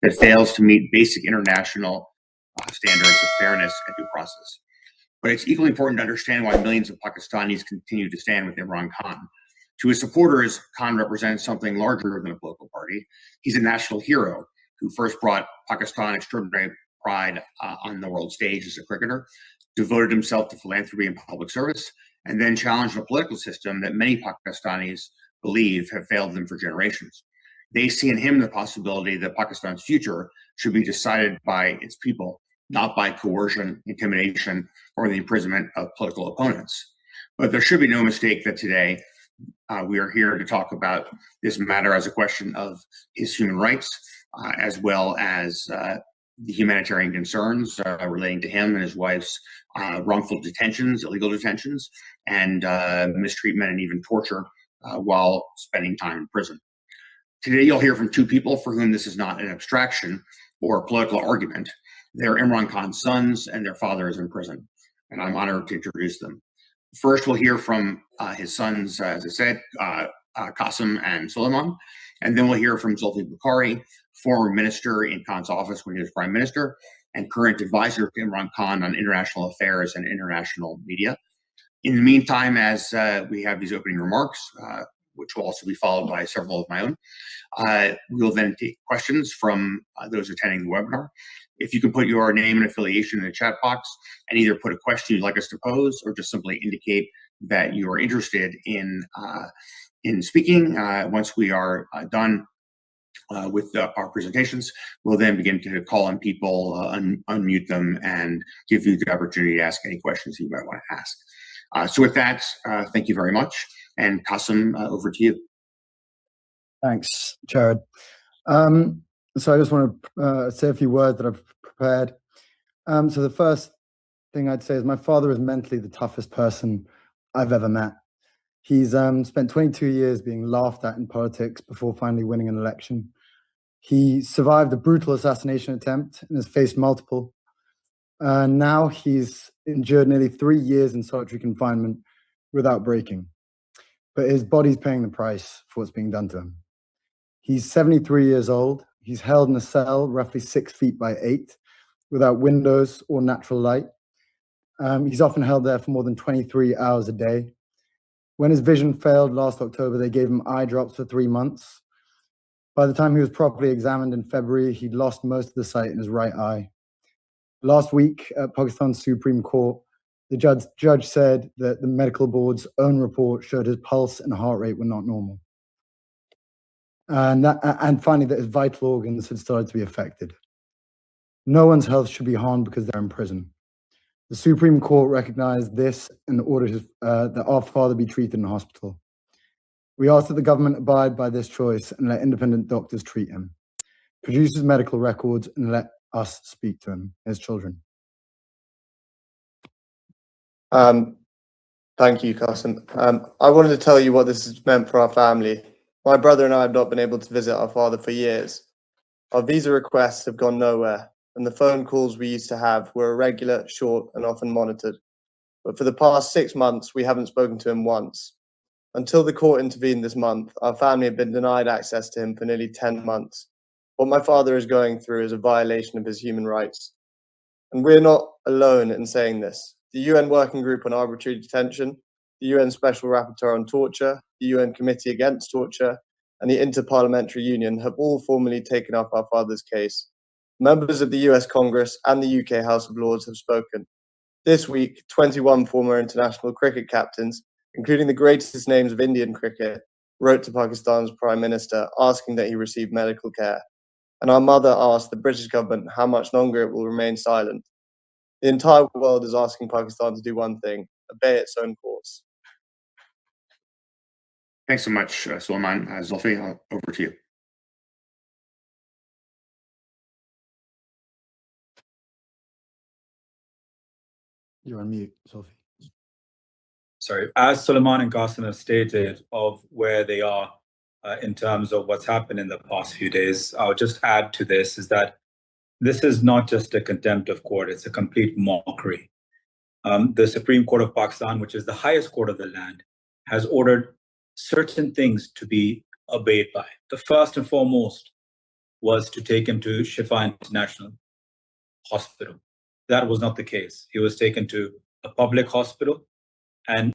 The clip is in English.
that fails to meet basic international standards of fairness and due process. But it's equally important to understand why millions of Pakistanis continue to stand with Imran Khan. To his supporters, Khan represents something larger than a political party. He's a national hero who first brought Pakistan extraordinary pride on the world stage as a cricketer, devoted himself to philanthropy and public service, and then challenged a political system that many Pakistanis believe have failed them for generations. They see in him the possibility that Pakistan's future should be decided by its people, not by coercion, intimidation, or the imprisonment of political opponents. But there should be no mistake that today we are here to talk about this matter as a question of his human rights, as well as the humanitarian concerns relating to him and his wife's wrongful detentions, illegal detentions, and mistreatment and even torture while spending time in prison. Today, you'll hear from two people for whom this is not an abstraction or a political argument. They're Imran Khan's sons, and their father is in prison, and I'm honored to introduce them. First, we'll hear from his sons, as I said, Qasim and Suleiman, and then we'll hear from Zulfi Bukhari, former minister in Khan's office when he was prime minister, and current advisor to Imran Khan on international affairs and international media. In the meantime, as we have these opening remarks, which will also be followed by several of my own, we'll then take questions from those attending the webinar. If you can put your name and affiliation in the chat box and either put a question you'd like us to pose or just simply indicate that you are interested in speaking. Once we are done with our presentations, we'll then begin to call on people, unmute them, and give you the opportunity to ask any questions you might want to ask. So with that, thank you very much. And Qasim, over to you. Thanks, Jared. So I just want to say a few words that I've prepared. So the first thing I'd say is my father is mentally the toughest person I've ever met. He's spent 22 years being laughed at in politics before finally winning an election. He survived a brutal assassination attempt and has faced multiple. Now he's endured nearly 3 years in solitary confinement without breaking. But his body's paying the price for what's being done to him. He's 73 years old. He's held in a cell roughly 6 feet by 8 without windows or natural light. He's often held there for more than 23 hours a day. When his vision failed last October, they gave him eye drops for 3 months. By the time he was properly examined in February, he'd lost most of the sight in his right eye. Last week at Pakistan's Supreme Court, the judge said that the medical board's own report showed his pulse and heart rate were not normal. And finally, that his vital organs had started to be affected. No one's health should be harmed because they're in prison. The Supreme Court recognized this and ordered that our father be treated in a hospital. We ask that the government abide by this choice and let independent doctors treat him, produce his medical records, and let us speak to him, his children. Thank you, Qasim. I wanted to tell you what this has meant for our family. My brother and I have not been able to visit our father for years. Our visa requests have gone nowhere, and the phone calls we used to have were irregular, short, and often monitored. But for the past 6 months, we haven't spoken to him once. Until the court intervened this month, our family had been denied access to him for nearly 10 months. What my father is going through is a violation of his human rights. And we're not alone in saying this. The UN Working Group on Arbitrary Detention, the UN Special Rapporteur on Torture, the UN Committee Against Torture, and the Inter-Parliamentary Union have all formally taken up our father's case. Members of the US Congress and the UK House of Lords have spoken. This week, 21 former international cricket captains, including the greatest names of Indian cricket, wrote to Pakistan's Prime Minister asking that he receive medical care. And our mother asked the British government how much longer it will remain silent. The entire world is asking Pakistan to do one thing: obey its own course. Thanks so much, Suleiman. Zulfi, over to you. You're on mute, Zulfi. Sorry. As Suleiman and Qasim have stated of where they are in terms of what's happened in the past few days, I'll just add to this is that this is not just a contempt of court, it's a complete mockery. The Supreme Court of Pakistan, which is the highest court of the land, has ordered certain things to be obeyed by. The first and foremost was to take him to Shifa International Hospital. That was not the case. He was taken to a public hospital, and